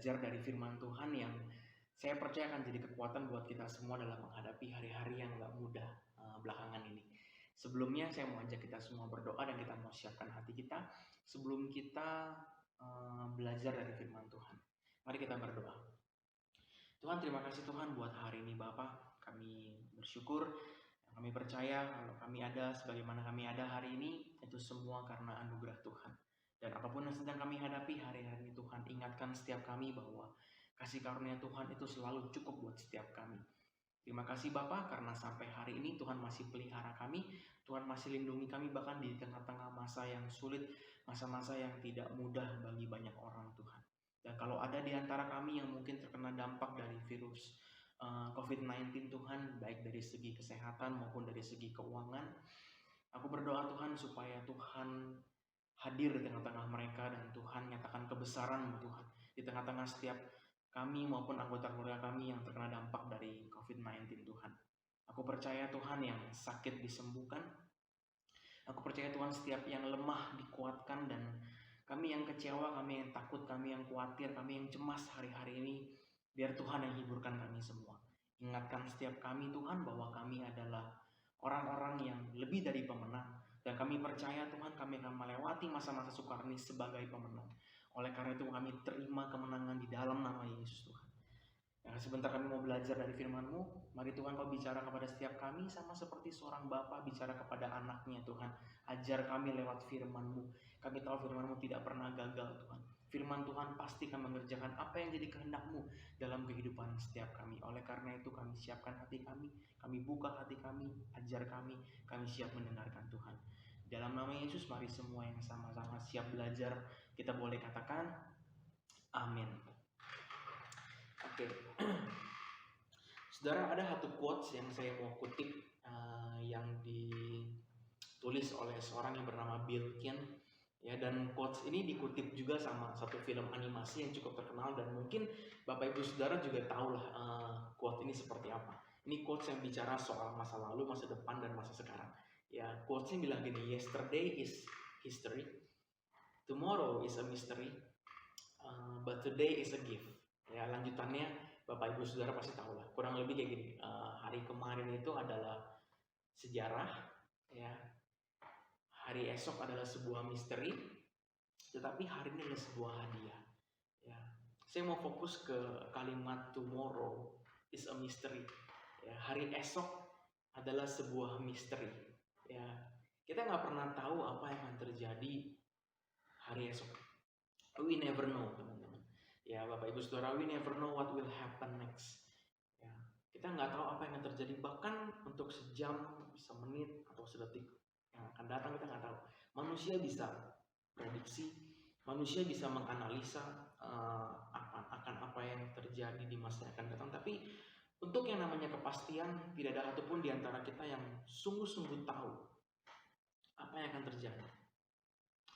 belajar dari firman Tuhan yang saya percaya akan jadi kekuatan buat kita semua dalam menghadapi hari-hari yang gak mudah belakangan ini. Sebelumnya saya mau ajak kita semua berdoa dan kita mau siapkan hati kita sebelum kita belajar dari firman Tuhan. Mari kita berdoa. Tuhan, terima kasih Tuhan buat hari ini Bapa. Kami bersyukur, kami percaya kalau kami ada sebagaimana kami ada hari ini, itu semua karena anugerah Tuhan. Dan apapun yang sedang kami hadapi hari-hari ini Tuhan, ingatkan setiap kami bahwa kasih karunia Tuhan itu selalu cukup buat setiap kami. Terima kasih Bapa karena sampai hari ini Tuhan masih pelihara kami, Tuhan masih lindungi kami bahkan di tengah-tengah masa yang sulit, masa-masa yang tidak mudah bagi banyak orang Tuhan. Dan kalau ada di antara kami yang mungkin terkena dampak dari virus COVID-19 Tuhan, baik dari segi kesehatan maupun dari segi keuangan, aku berdoa Tuhan supaya Tuhan hadir di tengah-tengah mereka dan Tuhan nyatakan kebesaran Tuhan di tengah-tengah setiap kami maupun anggota keluarga kami yang terkena dampak dari COVID-19 Tuhan. Aku percaya Tuhan yang sakit disembuhkan. Aku percaya Tuhan setiap yang lemah dikuatkan, dan kami yang kecewa, kami yang takut, kami yang khawatir, kami yang cemas hari-hari ini, biar Tuhan yang hiburkan kami semua. Ingatkan setiap kami Tuhan bahwa kami adalah orang-orang yang lebih dari pemenang. Dan kami percaya Tuhan kami akan melewati masa-masa sukar ini sebagai pemenang. Oleh karena itu kami terima kemenangan di dalam nama Yesus Tuhan. Ya, sebentar kami mau belajar dari firman-Mu. Mari Tuhan Kau bicara kepada setiap kami sama seperti seorang bapa bicara kepada anaknya Tuhan. Ajar kami lewat firman-Mu. Kami tahu firman-Mu tidak pernah gagal Tuhan. Firman Tuhan pasti akan mengerjakan apa yang jadi kehendak-Mu dalam kehidupan setiap kami. Oleh karena itu kami siapkan hati kami buka hati kami, ajar kami siap mendengarkan Tuhan. Dalam nama Yesus mari semua yang sama-sama siap belajar kita boleh katakan amin. Oke. Saudara, ada satu quotes yang saya mau kutip yang ditulis oleh seorang yang bernama Bill Kien. Ya, dan quotes ini dikutip juga sama satu film animasi yang cukup terkenal, dan mungkin Bapak Ibu Saudara juga tahu lah quote ini seperti apa. Ini quotes yang bicara soal masa lalu, masa depan, dan masa sekarang. Ya, quotesnya bilang gini, yesterday is history, tomorrow is a mystery, but today is a gift. Ya, lanjutannya Bapak Ibu Saudara pasti tahu lah. Kurang lebih kayak gini. Hari kemarin itu adalah sejarah, ya. Hari esok adalah sebuah misteri, tetapi hari ini adalah sebuah hadiah. Ya. Saya mau fokus ke kalimat tomorrow is a mystery. Ya, hari esok adalah sebuah misteri. Ya, kita nggak pernah tahu apa yang akan terjadi hari esok. We never know, teman-teman. Ya, Bapak Ibu Saudara, we never know what will happen next. Ya, kita nggak tahu apa yang akan terjadi, bahkan untuk sejam, semenit, atau sedetik yang akan datang kita nggak tahu. Manusia bisa prediksi, manusia bisa menganalisa akan apa yang terjadi di masa yang akan datang, tapi untuk yang namanya kepastian, tidak ada satupun di antara kita yang sungguh-sungguh tahu apa yang akan terjadi.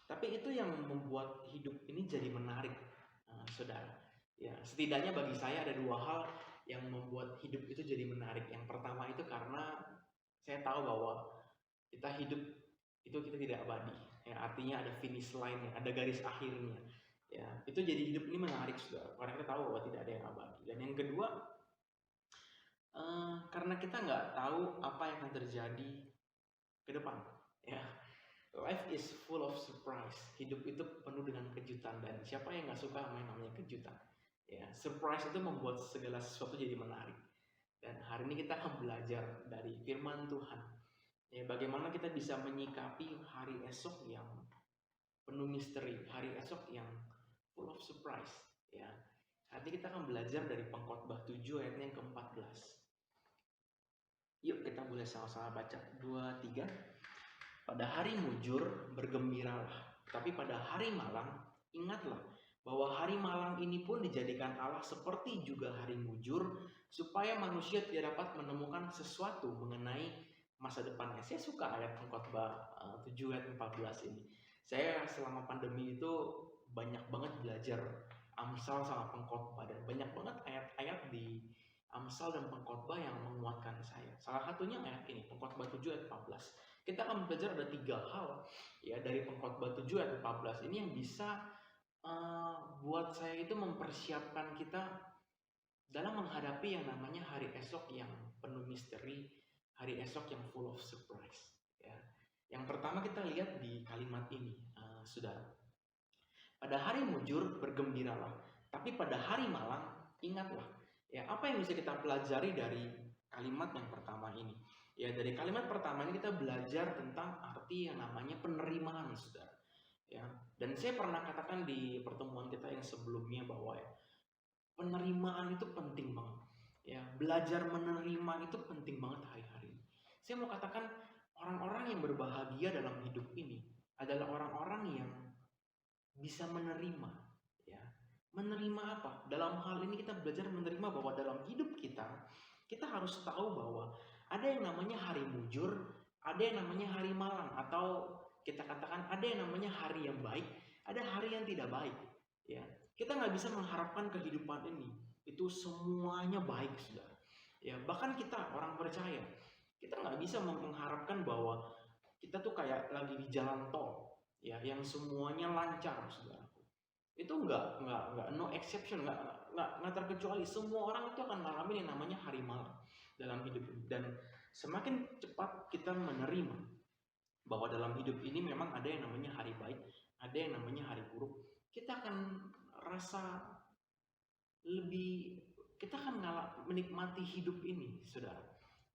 Tapi itu yang membuat hidup ini jadi menarik, saudara. Ya, setidaknya bagi saya ada dua hal yang membuat hidup itu jadi menarik. Yang pertama itu karena saya tahu bahwa kita hidup itu kita tidak abadi. Ya, artinya ada finish line, ada garis akhirnya. Ya, itu jadi hidup ini menarik, saudara. Karena kita tahu bahwa tidak ada yang abadi. Dan yang kedua, karena kita nggak tahu apa yang akan terjadi ke depan. Ya, life is full of surprise. Hidup itu penuh dengan kejutan, dan siapa yang nggak suka sama yang namanya kejutan? Ya, surprise itu membuat segala sesuatu jadi menarik. Dan hari ini kita akan belajar dari firman Tuhan. Ya, bagaimana kita bisa menyikapi hari esok yang penuh misteri, hari esok yang full of surprise. Ya, nanti kita akan belajar dari Pengkhotbah 7 ayatnya yang ke-14. Yuk kita boleh sama-sama baca 2, 3. Pada hari mujur bergembiralah, tapi pada hari malang ingatlah bahwa hari malang ini pun dijadikan Allah seperti juga hari mujur, supaya manusia tidak dapat menemukan sesuatu mengenai masa depannya. Saya suka ayat Pengkhotbah 7 ayat 14 ini. Saya selama pandemi itu banyak banget belajar Amsal sama Pengkhotbah, dan banyak banget ayat-ayat di Amsal dan Pengkhotbah yang menguatkan saya. Salah satunya ayat ini, Pengkhotbah 7 ayat 14. Kita akan belajar ada 3 hal ya dari Pengkhotbah 7 ayat 14 ini yang bisa Buat saya itu mempersiapkan kita dalam menghadapi yang namanya hari esok yang penuh misteri, hari esok yang full of surprise. Ya. Yang pertama kita lihat di kalimat ini, saudara. Pada hari mujur bergembiralah, tapi pada hari malang ingatlah. Ya, apa yang bisa kita pelajari dari kalimat yang pertama ini? Ya, dari kalimat pertama ini kita belajar tentang arti yang namanya penerimaan, saudara. Ya, dan saya pernah katakan di pertemuan kita yang sebelumnya bahwa ya, penerimaan itu penting banget. Ya, belajar menerima itu penting banget hari-hari ini. Saya mau katakan orang-orang yang berbahagia dalam hidup ini adalah orang-orang yang bisa menerima. Ya, menerima apa? Dalam hal ini kita belajar menerima bahwa dalam hidup kita harus tahu bahwa ada yang namanya hari mujur, ada yang namanya hari malang, atau kita katakan ada yang namanya hari yang baik, ada hari yang tidak baik. Ya, kita nggak bisa mengharapkan kehidupan ini itu semuanya baik, saudara. Ya, bahkan kita orang percaya, kita nggak bisa mengharapkan bahwa kita tuh kayak lagi di jalan tol, ya, yang semuanya lancar, saudara. Itu nggak no exception, nggak terkecuali. Semua orang itu akan mengalami yang namanya hari malam dalam hidup ini. Dan semakin cepat kita menerima bahwa dalam hidup ini memang ada yang namanya hari baik, ada yang namanya hari buruk, kita akan rasa lebih, kita akan menikmati hidup ini, saudara.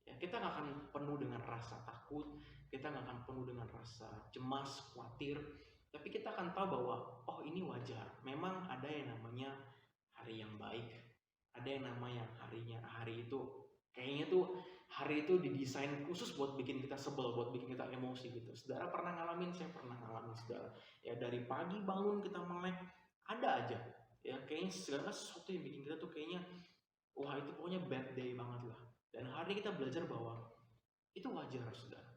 Ya, kita nggak akan penuh dengan rasa takut, kita nggak akan penuh dengan rasa cemas, khawatir, tapi kita akan tahu bahwa oh ini wajar. Memang ada yang namanya hari yang baik, ada yang namanya hari itu kayaknya tuh hari itu didesain khusus buat bikin kita sebel, buat bikin kita emosi gitu. Saudara pernah ngalamin? Saya pernah ngalamin, saudara. Ya, dari pagi bangun kita melek, ada aja ya kayaknya segala sesuatu yang bikin kita tuh kayaknya wah itu pokoknya bad day banget lah. Dan hari ini kita belajar bahwa itu wajar, saudara.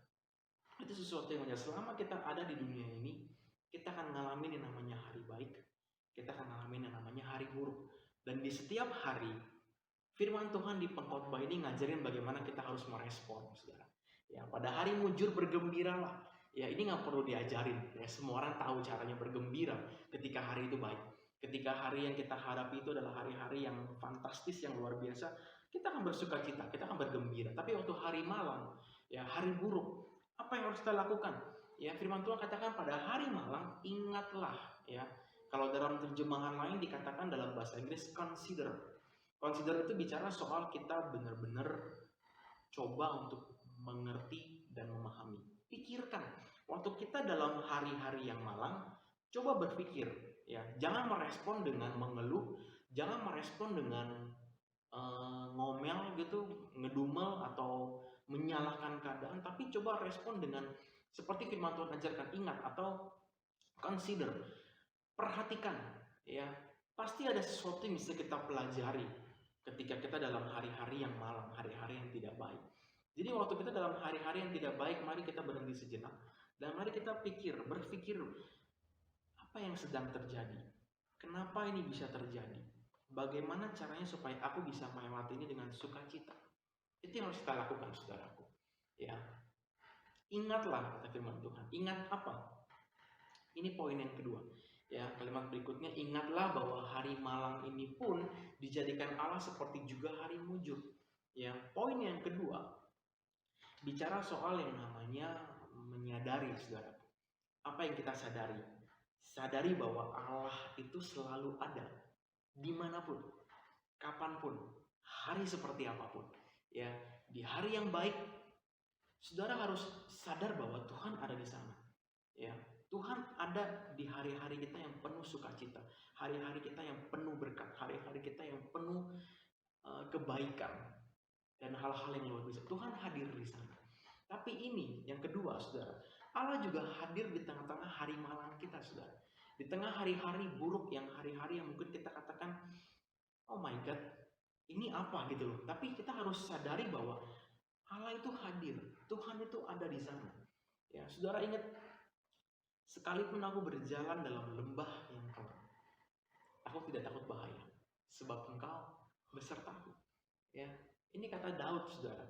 Itu sesuatu yang wajar. Selama kita ada di dunia ini, kita akan ngalamin yang namanya hari baik, kita akan ngalamin yang namanya hari buruk. Dan di setiap hari, firman Tuhan di pengkhotbah ini ngajarin bagaimana kita harus merespon, saudara. Ya, pada hari mujur bergembiralah. Ya, ini nggak perlu diajarin. Ya, semua orang tahu caranya bergembira ketika hari itu baik. Ketika hari yang kita hadapi itu adalah hari-hari yang fantastis, yang luar biasa, kita akan bersuka cita, kita akan bergembira. Tapi waktu hari malam, ya hari buruk, apa yang harus kita lakukan? Ya, firman Tuhan katakan pada hari malam ingatlah. Ya, kalau dalam terjemahan lain dikatakan dalam bahasa Inggris consider. Consider itu bicara soal kita benar-benar coba untuk mengerti dan memahami. Pikirkan, waktu kita dalam hari-hari yang malang, coba berpikir, ya, jangan merespon dengan mengeluh, jangan merespon dengan ngomel gitu, ngedumel atau menyalahkan keadaan, tapi coba respon dengan seperti firman Tuhan ajarkan, ingat atau consider, perhatikan, ya, pasti ada sesuatu yang bisa kita pelajari ketika kita dalam hari-hari yang malam, hari-hari yang tidak baik. Jadi waktu kita dalam hari-hari yang tidak baik, mari kita berhenti sejenak dan mari kita berpikir apa yang sedang terjadi, kenapa ini bisa terjadi, bagaimana caranya supaya aku bisa melewati ini dengan sukacita. Itu yang harus kita lakukan, saudaraku. Ya, ingatlah kata firman Tuhan. Ingat apa? Ini poin yang kedua. Ya, kalimat berikutnya, ingatlah bahwa hari malang ini pun dijadikan Allah seperti juga hari mujur. Ya, poin yang kedua bicara soal yang namanya menyadari, saudara. Apa yang kita sadari? Sadari bahwa Allah itu selalu ada dimanapun, kapanpun, hari seperti apapun. Ya, di hari yang baik, saudara harus sadar bahwa Tuhan ada di sana. Ya, Tuhan ada di hari-hari kita yang penuh sukacita, hari-hari kita yang penuh berkat, hari-hari kita yang penuh kebaikan dan hal-hal yang luar biasa. Tuhan hadir di sana. Tapi ini yang kedua, saudara, Allah juga hadir di tengah-tengah hari malam kita, saudara. Di tengah hari-hari buruk, yang hari-hari yang mungkin kita katakan, oh my God, ini apa gitu loh. Tapi kita harus sadari bahwa Allah itu hadir, Tuhan itu ada di sana. Ya, saudara ingat, sekalipun aku berjalan dalam lembah yang kelam, aku tidak takut bahaya, sebab Engkau besertaku. Ya, ini kata Daud, saudara.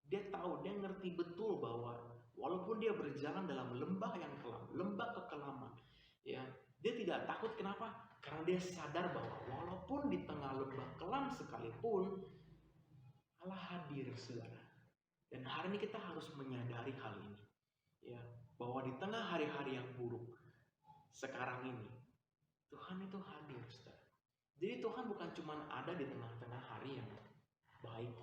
Dia tahu, dia ngerti betul bahwa walaupun dia berjalan dalam lembah yang kelam, lembah kekelaman, ya, dia tidak takut. Kenapa? Karena dia sadar bahwa walaupun di tengah lembah kelam sekalipun, Allah hadir, saudara. Dan hari ini kita harus menyadari hal ini, ya, bahwa di tengah hari-hari yang buruk sekarang ini, Tuhan itu hadir, saudara. Jadi Tuhan bukan cuma ada di tengah-tengah hari yang baik.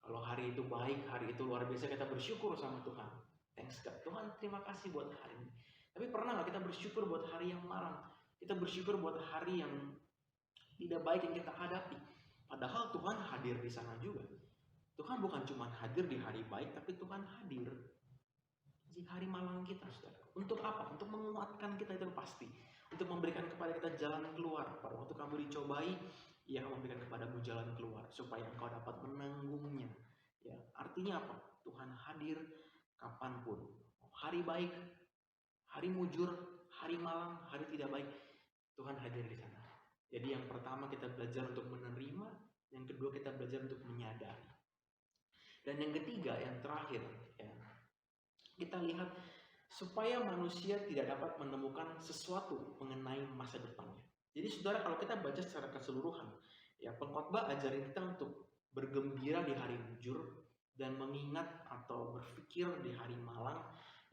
Kalau hari itu baik, hari itu luar biasa, kita bersyukur sama Tuhan. Thanks God. Tuhan, terima kasih buat hari ini. Tapi pernah nggak kita bersyukur buat hari yang malang? Kita bersyukur buat hari yang tidak baik yang kita hadapi. Padahal Tuhan hadir di sana juga. Tuhan bukan cuma hadir di hari baik, tapi Tuhan hadir di hari malang kita, saudara. Untuk apa? Untuk menguatkan kita, itu pasti. Untuk memberikan kepada kita jalan keluar. Pada waktu kamu dicobai, Ia akan memberikan kepadamu jalan keluar supaya engkau dapat menanggungnya. Ya, artinya apa? Tuhan hadir kapanpun. Hari baik, hari mujur, hari malang, hari tidak baik, Tuhan hadir di sana. Jadi yang pertama kita belajar untuk menerima, yang kedua kita belajar untuk menyadari. Dan yang ketiga, yang terakhir, ya, kita lihat supaya manusia tidak dapat menemukan sesuatu mengenai masa depannya. Jadi saudara, kalau kita baca secara keseluruhan, ya, pengkhotbah ajarin kita untuk bergembira di hari mujur dan mengingat atau berpikir di hari malang,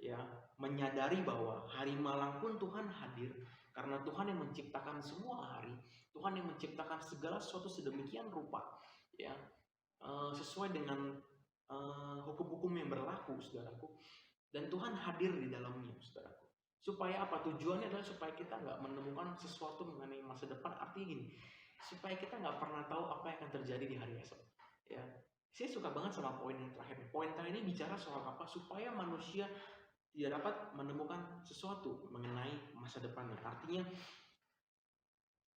ya, menyadari bahwa hari malang pun Tuhan hadir karena Tuhan yang menciptakan semua hari, Tuhan yang menciptakan segala sesuatu sedemikian rupa, ya, sesuai dengan hukum-hukum yang berlaku, saudaraku. Dan Tuhan hadir di dalamnya, saudaraku. Supaya apa? Tujuannya adalah supaya kita nggak menemukan sesuatu mengenai masa depan. Artinya gini, supaya kita nggak pernah tahu apa yang akan terjadi di hari esok. Ya, saya suka banget sama poin yang terakhir. Poin terakhir ini bicara soal apa? Supaya manusia tidak dapat menemukan sesuatu mengenai masa depannya. Artinya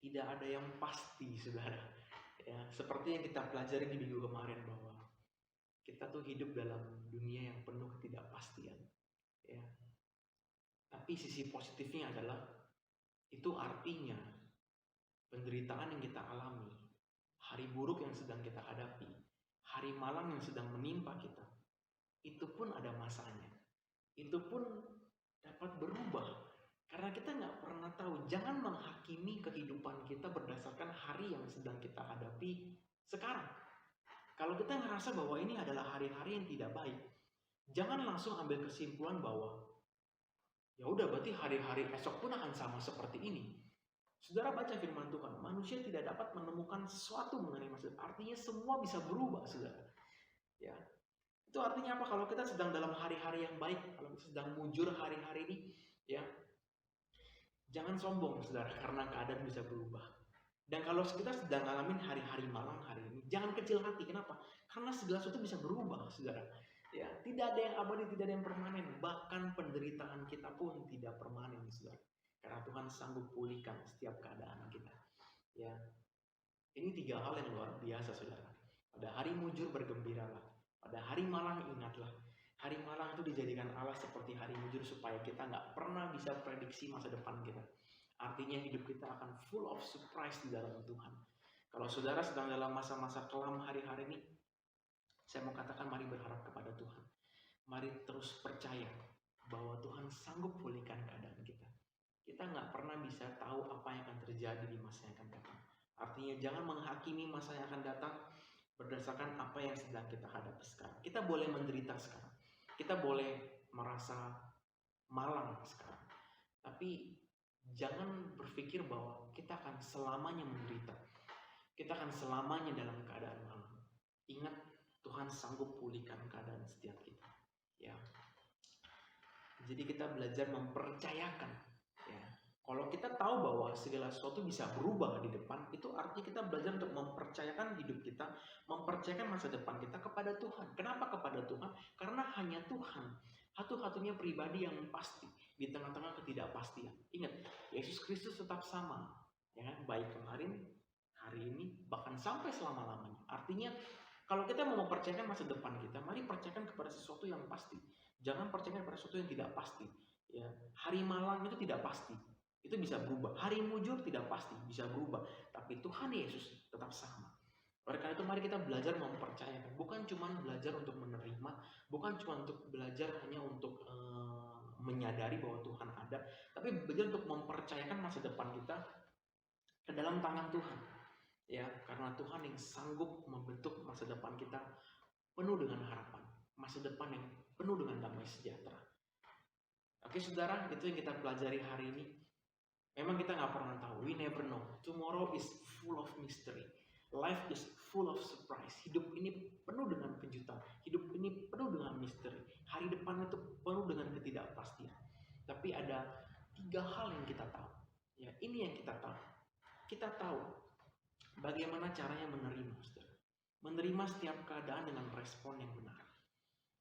tidak ada yang pasti, saudara. Ya, seperti yang kita pelajari di minggu kemarin bahwa kita tuh hidup dalam dunia yang penuh ketidakpastian. Ya. Tapi sisi positifnya adalah itu artinya penderitaan yang kita alami, hari buruk yang sedang kita hadapi, hari malam yang sedang menimpa kita, itu pun ada masanya. Itu pun dapat berubah. Karena kita nggak pernah tahu. Jangan menghakimi kehidupan kita berdasarkan hari yang sedang kita hadapi sekarang. Kalau kita ngerasa bahwa ini adalah hari-hari yang tidak baik, jangan langsung ambil kesimpulan bahwa ya udah berarti hari-hari esok pun akan sama seperti ini. Saudara baca firman Tuhan, manusia tidak dapat menemukan sesuatu mengenai masa depan. Artinya semua bisa berubah, saudara. Ya, itu artinya apa? Kalau kita sedang dalam hari-hari yang baik, kalau kita sedang mujur hari-hari ini, ya, jangan sombong, saudara, karena keadaan bisa berubah. Dan kalau kita sedang ngalamin hari-hari malang hari ini, jangan kecil hati. Kenapa? Karena segala sesuatu bisa berubah, saudara. Ya, tidak ada yang abadi, tidak ada yang permanen. Bahkan penderitaan kita pun tidak permanen, saudara. Karena Tuhan sanggup pulihkan setiap keadaan kita. Ya, ini 3 hal yang luar biasa, saudara. Pada hari mujur bergembiralah. Pada hari malang ingatlah. Hari malang itu dijadikan Allah seperti hari mujur supaya kita nggak pernah bisa prediksi masa depan kita. Artinya hidup kita akan full of surprise di dalam Tuhan. Kalau saudara sedang dalam masa-masa kelam hari-hari ini, saya mau katakan mari berharap kepada Tuhan. Mari terus percaya bahwa Tuhan sanggup pulihkan keadaan kita. Kita nggak pernah bisa tahu apa yang akan terjadi di masa yang akan datang. Artinya jangan menghakimi masa yang akan datang berdasarkan apa yang sedang kita hadapi sekarang. Kita boleh menderita sekarang. Kita boleh merasa malang sekarang. Tapi jangan berpikir bahwa kita akan selamanya menderita. Kita akan selamanya dalam keadaan malang. Ingat, Tuhan sanggup pulihkan keadaan setiap kita. Ya. Jadi kita belajar mempercayakan. Ya. Kalau kita tahu bahwa segala sesuatu bisa berubah di depan, itu artinya kita belajar untuk mempercayakan hidup kita, mempercayakan masa depan kita kepada Tuhan. Kenapa kepada Tuhan? Karena hanya Tuhan satu-satunya pribadi yang pasti di tengah-tengah ketidakpastian. Ingat, Yesus Kristus tetap sama, ya kan? Baik kemarin, hari ini, bahkan sampai selama-lamanya. Artinya, kalau kita mau mempercayakan masa depan kita, mari percayakan kepada sesuatu yang pasti. Jangan percayakan kepada sesuatu yang tidak pasti. Ya, hari malang itu tidak pasti. Itu bisa berubah. Hari mujur tidak pasti, bisa berubah. Tapi Tuhan Yesus tetap sama. Oleh karena itu mari kita belajar mempercayakan. Bukan cuma belajar untuk menerima, bukan cuma untuk belajar hanya untuk menyadari bahwa Tuhan ada, tapi belajar untuk mempercayakan masa depan kita ke dalam tangan Tuhan. Ya, karena Tuhan yang sanggup membentuk masa depan kita penuh dengan harapan, masa depan yang penuh dengan damai sejahtera. Oke saudara, itu yang kita pelajari hari ini. Memang kita nggak pernah tahu, we never know. Tomorrow is full of mystery. Life is full of surprise. Hidup ini penuh dengan kejutan. Hidup ini penuh dengan misteri. Hari depan itu penuh dengan ketidakpastian. Tapi ada 3 hal yang kita tahu. Ya, ini yang kita tahu. Kita tahu bagaimana caranya menerima, saudara. Menerima setiap keadaan dengan respon yang benar.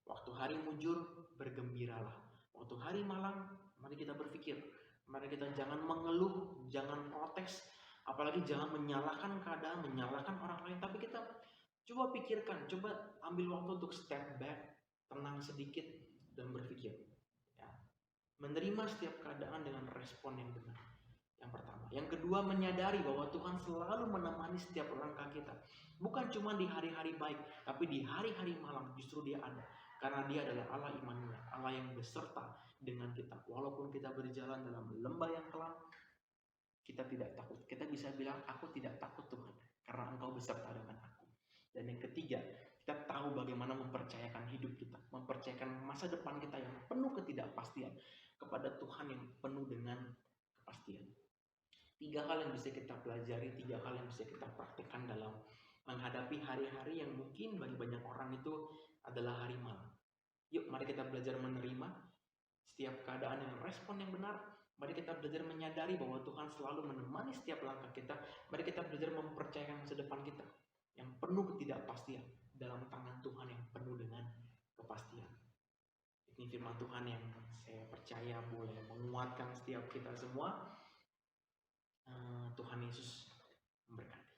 Waktu hari mujur, bergembiralah. Waktu hari malam, mari kita berpikir. Mari kita jangan mengeluh, jangan protes, apalagi jangan menyalahkan keadaan, menyalahkan orang lain. Tapi kita coba pikirkan, coba ambil waktu untuk step back, tenang sedikit, dan berpikir. Ya. Menerima setiap keadaan dengan respon yang benar. Yang pertama. Yang kedua, menyadari bahwa Tuhan selalu menemani setiap langkah kita. Bukan cuma di hari-hari baik, tapi di hari-hari malam justru Dia ada. Karena Dia adalah Allah Immanuel, Allah yang beserta dengan kita. Walaupun kita berjalan dalam lembah yang kelam, kita tidak takut. Kita bisa bilang, aku tidak takut Tuhan, karena Engkau beserta dengan aku. Dan yang ketiga, kita tahu bagaimana mempercayakan hidup kita, mempercayakan masa depan kita yang penuh ketidakpastian kepada Tuhan yang penuh dengan kepastian. 3 hal yang bisa kita pelajari, 3 hal yang bisa kita praktikkan dalam menghadapi hari-hari yang mungkin bagi banyak orang itu adalah hari malam. Yuk, mari kita belajar menerima setiap keadaan dengan respon yang benar. Mari kita belajar menyadari bahwa Tuhan selalu menemani setiap langkah kita. Mari kita belajar mempercayakan masa depan kita yang penuh ketidakpastian dalam tangan Tuhan yang penuh dengan kepastian. Ini firman Tuhan yang saya percaya boleh menguatkan setiap kita semua. Tuhan Yesus memberkati.